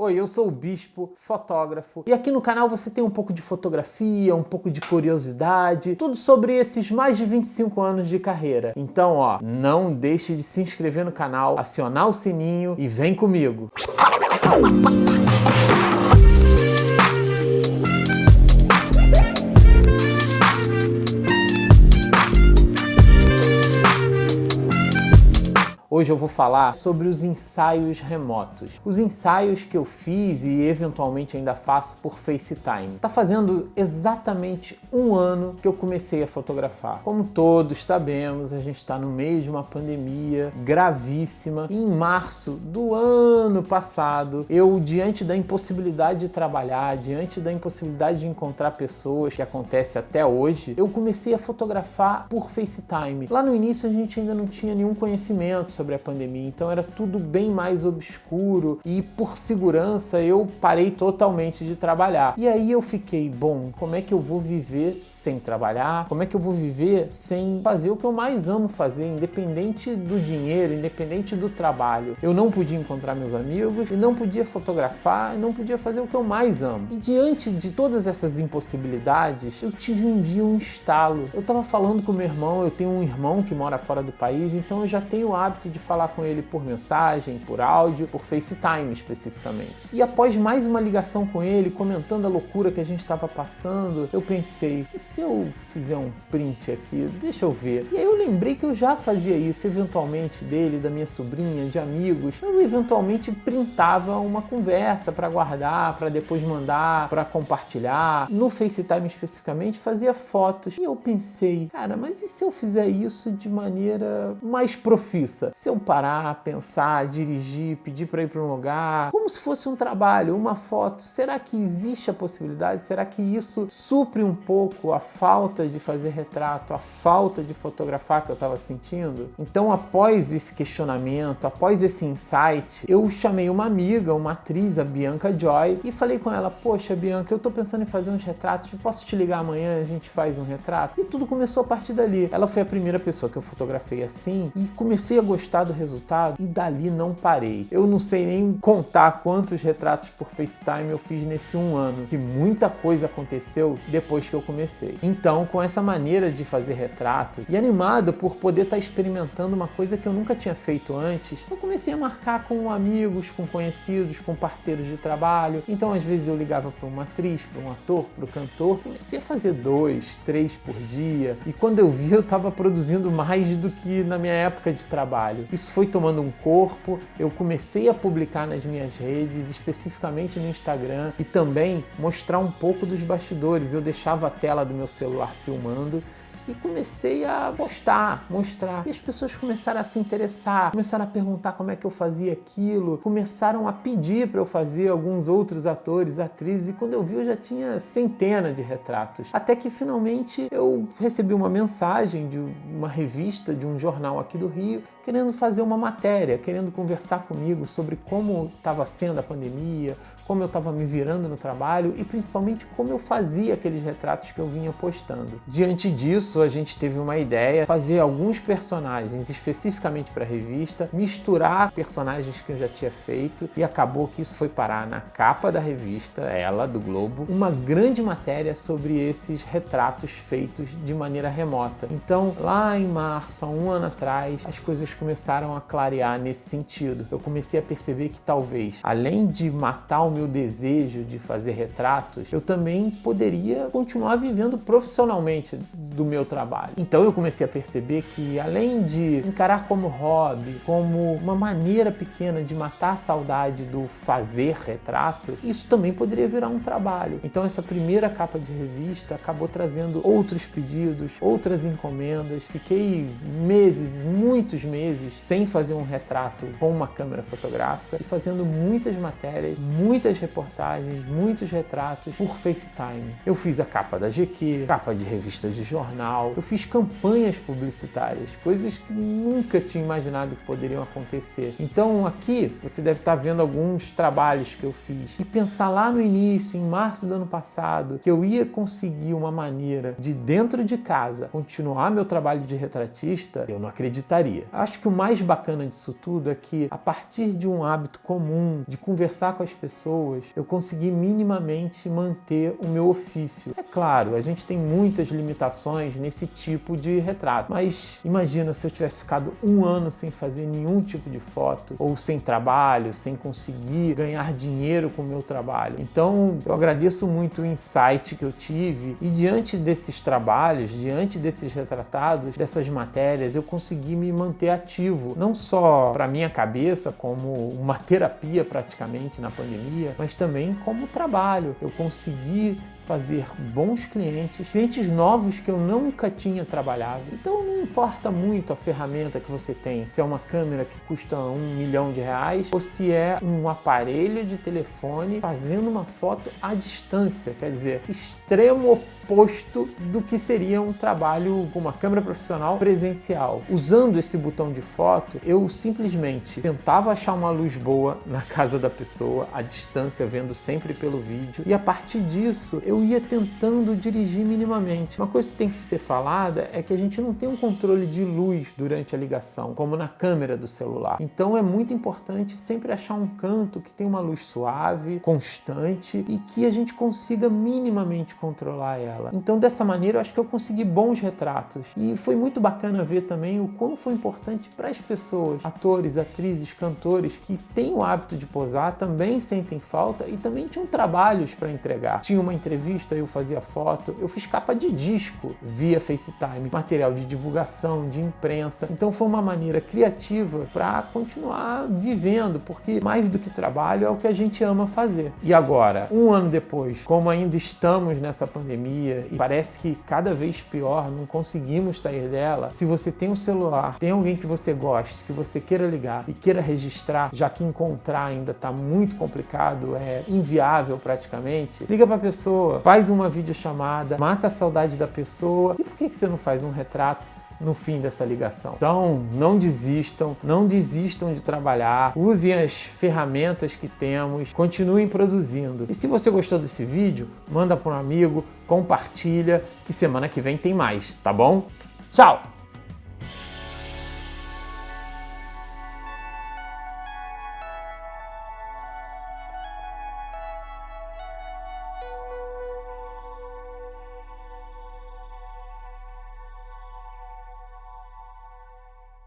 Oi, eu sou o Bispo, fotógrafo, e aqui no canal você tem um pouco de fotografia, um pouco de curiosidade, tudo sobre esses mais de 25 anos de carreira. Então, não deixe de se inscrever no canal, acionar o sininho e vem comigo! Hoje eu vou falar sobre os ensaios remotos. Os ensaios que eu fiz e eventualmente ainda faço por FaceTime. Tá fazendo exatamente um ano que eu comecei a fotografar. Como todos sabemos, a gente está no meio de uma pandemia gravíssima. E em março do ano passado, eu, diante da impossibilidade de trabalhar, diante da impossibilidade de encontrar pessoas, que acontece até hoje, eu comecei a fotografar por FaceTime. Lá no início a gente ainda não tinha nenhum conhecimento sobre a pandemia, então era tudo bem mais obscuro e por segurança eu parei totalmente de trabalhar. E aí eu fiquei, bom, como é que eu vou viver sem trabalhar? Como é que eu vou viver sem fazer o que eu mais amo fazer, independente do dinheiro, independente do trabalho? Eu não podia encontrar meus amigos, e não podia fotografar, e não podia fazer o que eu mais amo. E diante de todas essas impossibilidades, eu tive um dia um estalo. Eu tava falando com meu irmão, eu tenho um irmão que mora fora do país, então eu já tenho o hábito de falar com ele por mensagem, por áudio, por FaceTime especificamente. E após mais uma ligação com ele, comentando a loucura que a gente estava passando, eu pensei, e se eu fizer um print aqui? Deixa eu ver. E aí eu lembrei que eu já fazia isso, eventualmente, dele, da minha sobrinha, de amigos. Eu eventualmente printava uma conversa para guardar, para depois mandar, para compartilhar. No FaceTime especificamente, fazia fotos. E eu pensei, cara, mas e se eu fizer isso de maneira mais profissa? Se eu parar, pensar, dirigir, pedir para ir para um lugar, como se fosse um trabalho, uma foto, será que existe a possibilidade? Será que isso supre um pouco a falta de fazer retrato, a falta de fotografar que eu estava sentindo? Então, após esse questionamento, após esse insight, eu chamei uma amiga, uma atriz, a Bianca Joy, e falei com ela, poxa, Bianca, eu tô pensando em fazer uns retratos, posso te ligar amanhã, a gente faz um retrato? E tudo começou a partir dali. Ela foi a primeira pessoa que eu fotografei assim, e comecei a gostar do resultado e dali não parei. Eu não sei nem contar quantos retratos por FaceTime eu fiz nesse um ano, que muita coisa aconteceu depois que eu comecei. Então, com essa maneira de fazer retrato e animado por poder estar experimentando uma coisa que eu nunca tinha feito antes, eu comecei a marcar com amigos, com conhecidos, com parceiros de trabalho. Então, às vezes eu ligava para uma atriz, para um ator, para o cantor, comecei a fazer 2, 3 por dia e quando eu vi eu estava produzindo mais do que na minha época de trabalho. Isso foi tomando um corpo, eu comecei a publicar nas minhas redes, especificamente no Instagram, e também mostrar um pouco dos bastidores. Eu deixava a tela do meu celular filmando e comecei a mostrar. E as pessoas começaram a se interessar, começaram a perguntar como é que eu fazia aquilo, começaram a pedir para eu fazer alguns outros atores, atrizes, e quando eu vi eu já tinha centenas de retratos. Até que finalmente eu recebi uma mensagem de uma revista, de um jornal aqui do Rio, querendo fazer uma matéria, querendo conversar comigo sobre como estava sendo a pandemia, como eu estava me virando no trabalho e principalmente como eu fazia aqueles retratos que eu vinha postando. Diante disso, a gente teve uma ideia, fazer alguns personagens especificamente para a revista, misturar personagens que eu já tinha feito e acabou que isso foi parar na capa da revista, ela, do Globo, uma grande matéria sobre esses retratos feitos de maneira remota. Então, lá em março, há um ano atrás, as coisas começaram a clarear nesse sentido. Eu comecei a perceber que talvez, além de matar o meu desejo de fazer retratos, eu também poderia continuar vivendo profissionalmente do meu trabalho. Então eu comecei a perceber que, além de encarar como hobby, como uma maneira pequena de matar a saudade do fazer retrato, isso também poderia virar um trabalho. Então essa primeira capa de revista acabou trazendo outros pedidos, outras encomendas. Fiquei meses, muitos meses, sem fazer um retrato com uma câmera fotográfica e fazendo muitas matérias, muitas reportagens, muitos retratos por FaceTime. Eu fiz a capa da GQ, capa de revista de jornal, canal, eu fiz campanhas publicitárias, coisas que nunca tinha imaginado que poderiam acontecer. Então aqui você deve estar vendo alguns trabalhos que eu fiz e pensar lá no início, em março do ano passado, que eu ia conseguir uma maneira de dentro de casa continuar meu trabalho de retratista, eu não acreditaria. Acho que o mais bacana disso tudo é que a partir de um hábito comum, de conversar com as pessoas, eu consegui minimamente manter o meu ofício. É claro, a gente tem muitas limitações nesse tipo de retrato, mas imagina se eu tivesse ficado um ano sem fazer nenhum tipo de foto, ou sem trabalho, sem conseguir ganhar dinheiro com o meu trabalho. Então eu agradeço muito o insight que eu tive e diante desses trabalhos, diante desses retratados, dessas matérias, eu consegui me manter ativo, não só para minha cabeça, como uma terapia praticamente na pandemia, mas também como trabalho. Eu consegui fazer bons clientes novos que eu nunca tinha trabalhado. Então não importa muito a ferramenta que você tem, se é uma câmera que custa R$1 milhão ou se é um aparelho de telefone fazendo uma foto à distância, quer dizer, extremo oposto do que seria um trabalho com uma câmera profissional presencial. Usando esse botão de foto, eu simplesmente tentava achar uma luz boa na casa da pessoa, à distância, vendo sempre pelo vídeo, e a partir disso eu ia tentando dirigir minimamente. Uma coisa que tem que ser falada é que a gente não tem um controle de luz durante a ligação, como na câmera do celular. Então é muito importante sempre achar um canto que tem uma luz suave, constante e que a gente consiga minimamente controlar ela. Então dessa maneira eu acho que eu consegui bons retratos. E foi muito bacana ver também o quão foi importante para as pessoas, atores, atrizes, cantores que têm o hábito de posar, também sentem falta e também tinham trabalhos para entregar. Tinha uma entrevista, eu fazia foto, eu fiz capa de disco via FaceTime, material de divulgação, de imprensa. Então foi uma maneira criativa para continuar vivendo, porque mais do que trabalho é o que a gente ama fazer. E agora, um ano depois, como ainda estamos nessa pandemia e parece que cada vez pior, não conseguimos sair dela, se você tem um celular, tem alguém que você goste, que você queira ligar e queira registrar, já que encontrar ainda está muito complicado, é inviável praticamente, liga para a pessoa, faz uma videochamada, mata a saudade da pessoa. E por que você não faz um retrato no fim dessa ligação? Então, não desistam de trabalhar, usem as ferramentas que temos, continuem produzindo. E se você gostou desse vídeo, manda para um amigo, compartilha, que semana que vem tem mais, tá bom? Tchau!